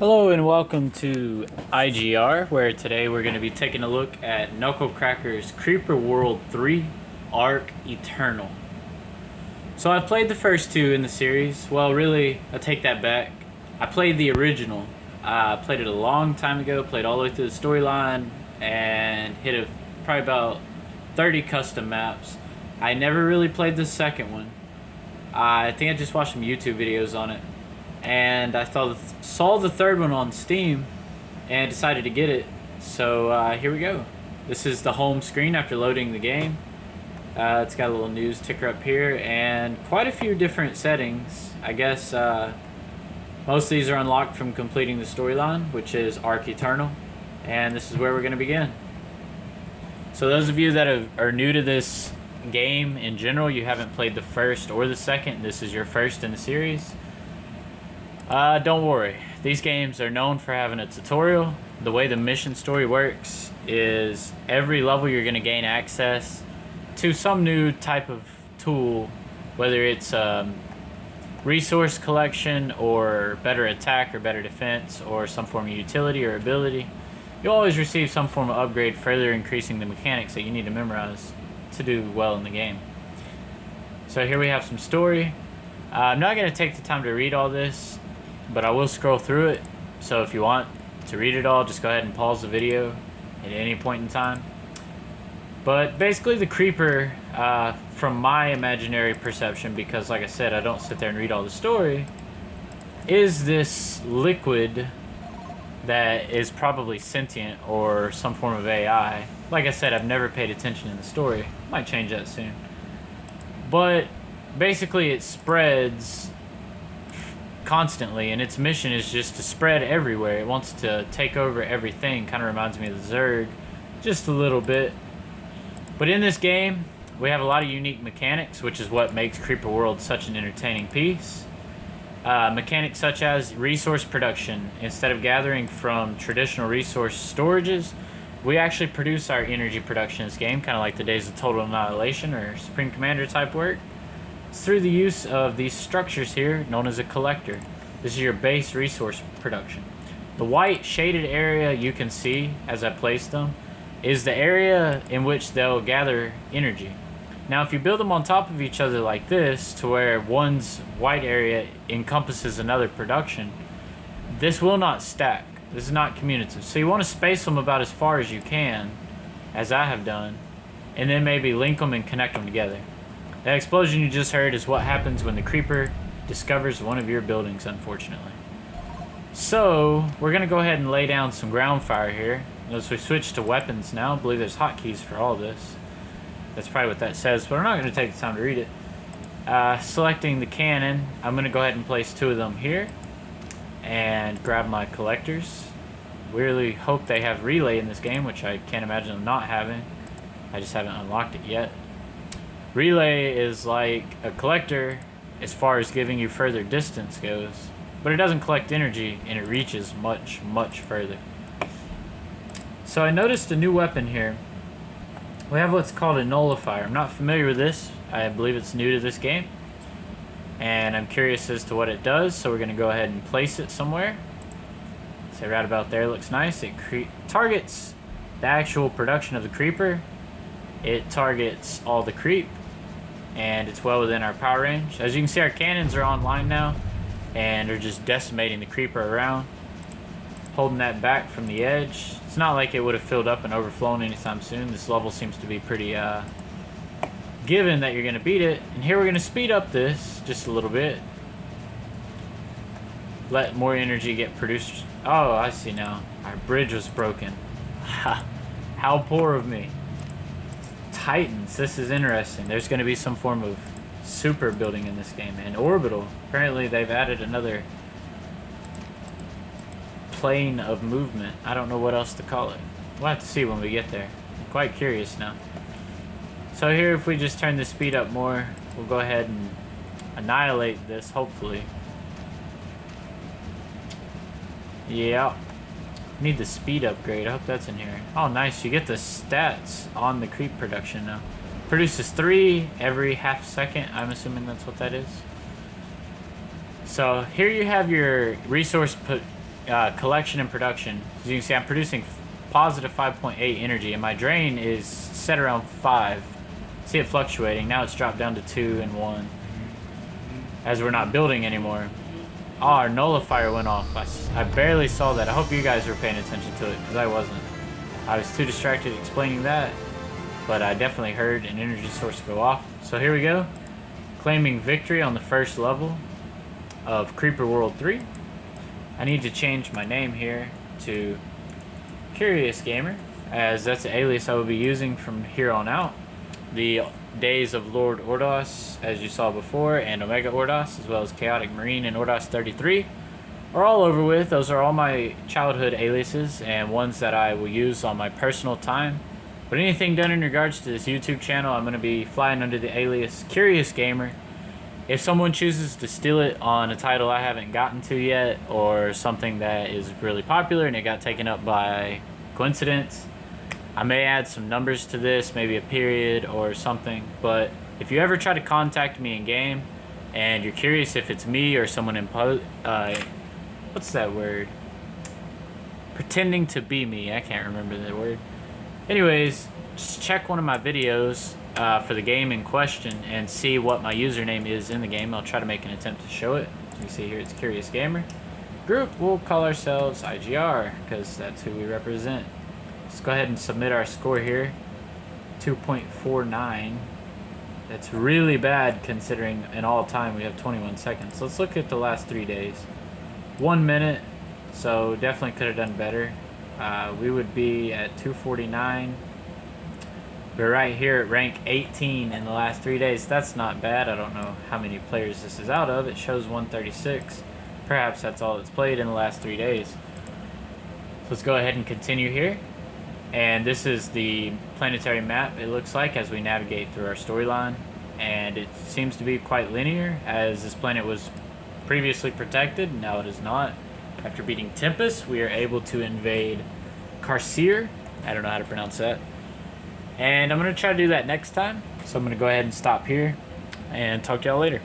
Hello and welcome to IGR, where today we're going to be taking a look at Knuckle Cracker's Creeper World 3 Arc Eternal. So I've played the first two in the series. Well, really, I take that back. I played the original. I played it a long time ago, played all the way through the storyline, and hit probably about 30 custom maps. I never really played the second one. I think I just watched some YouTube videos on it. And I saw the third one on Steam and decided to get it. So here we go. This is the home screen after loading the game. It's got a little news ticker up here and quite a few different settings. I guess most of these are unlocked from completing the storyline, which is Arc Eternal. And this is where we're going to begin. So those of you that are new to this game in general, you haven't played the first or the second, this is your first in the series. Don't worry. These games are known for having a tutorial. The way the mission story works is every level you're going to gain access to some new type of tool, whether it's resource collection or better attack or better defense or some form of utility or ability. You'll always receive some form of upgrade, further increasing the mechanics that you need to memorize to do well in the game. So here we have some story. I'm not going to take the time to read all this, but I will scroll through it, so if you want to read it all, just go ahead and pause the video at any point in time. But basically the creeper, from my imaginary perception, because like I said, I don't sit there and read all the story, is this liquid that is probably sentient or some form of AI. Like I said, I've never paid attention in the story. Might change that soon. But basically it spreads constantly, and its mission is just to spread everywhere. It wants to take over everything. Kind of reminds me of the Zerg just a little bit. But in this game we have a lot of unique mechanics, which is what makes Creeper World such an entertaining piece. Mechanics such as resource production. Instead of gathering from traditional resource storages, we actually produce our energy production in this game, kind of like the Days of Total Annihilation or Supreme Commander type work. Through the use of these structures here known as a collector. This is your base resource production. The white shaded area you can see as I place them is the area in which they'll gather energy. Now if you build them on top of each other like this, to where one's white area encompasses another production, this will not stack. This is not commutative. So you want to space them about as far as you can, as I have done, and then maybe link them and connect them together. That explosion you just heard is what happens when the creeper discovers one of your buildings, unfortunately. So, we're going to go ahead and lay down some ground fire here. Notice we switch to weapons now. I believe there's hotkeys for all this. That's probably what that says, but I'm not going to take the time to read it. Selecting the cannon, I'm going to go ahead and place two of them here. And grab my collectors. We really hope they have relay in this game, which I can't imagine them not having. I just haven't unlocked it yet. Relay is like a collector as far as giving you further distance goes, but it doesn't collect energy and it reaches much, much further. So I noticed a new weapon here. We have what's called a nullifier. I'm not familiar with this. I believe it's new to this game, and I'm curious as to what it does, so we're going to go ahead and place it somewhere. Say right about there, looks nice. It targets the actual production of the creeper. It targets all the creep, and it's well within our power range. As you can see, our cannons are online now, and they're just decimating the creeper around, holding that back from the edge. It's not like it would have filled up and overflown anytime soon. This level seems to be pretty given that you're going to beat it. And here we're going to speed up this just a little bit. Let more energy get produced. Oh, I see now. Our bridge was broken. How poor of me. Titans, this is interesting. There's going to be some form of super building in this game. And orbital. Apparently they've added another plane of movement. I don't know what else to call it. We'll have to see when we get there. I'm quite curious now. So here, if we just turn the speed up more, we'll go ahead and annihilate this, hopefully. Yeah. Need the speed upgrade. I hope that's in here. Oh, nice. You get the stats on the creep production now. Produces 3 every half second. I'm assuming that's what that is. So here you have your resource collection and production. As you can see, I'm producing positive 5.8 energy, and my drain is set around 5. See it fluctuating. Now it's dropped down to 2 and 1 as we're not building anymore. Oh, our nullifier went off. I barely saw that. I hope you guys were paying attention to it, because I wasn't. I was too distracted explaining that, but I definitely heard an energy source go off. So here we go. Claiming victory on the first level of Creeper World 3. I need to change my name here to CuriousGamer, as that's the alias I will be using from here on out. The days of Lord Ordos, as you saw before, and Omega Ordos, as well as Chaotic Marine and Ordos 33, are all over with. Those are all my childhood aliases and ones that I will use on my personal time. But anything done in regards to this YouTube channel, I'm going to be flying under the alias CuriousGamer. If someone chooses to steal it on a title I haven't gotten to yet, or something that is really popular and it got taken up by coincidence, I may add some numbers to this, maybe a period or something. But if you ever try to contact me in game and you're curious if it's me or someone what's that word? Pretending to be me. I can't remember the word. Anyways, just check one of my videos for the game in question and see what my username is in the game. I'll try to make an attempt to show it. As you can see here, it's CuriousGamer. Group, we'll call ourselves IGR, because that's who we represent. Let's go ahead and submit our score here. 2.49. That's really bad considering in all time we have 21 seconds. Let's look at the last 3 days. 1 minute, so definitely could have done better. We would be at 249. We're right here at rank 18 in the last 3 days. That's not bad. I don't know how many players this is out of. It shows 136. Perhaps that's all it's played in the last 3 days. So let's go ahead and continue here. And this is the planetary map, it looks like, as we navigate through our storyline. And it seems to be quite linear, as this planet was previously protected. Now it is not. After beating Tempest, we are able to invade Carcere. I don't know how to pronounce that. And I'm going to try to do that next time. So I'm going to go ahead and stop here and talk to y'all later.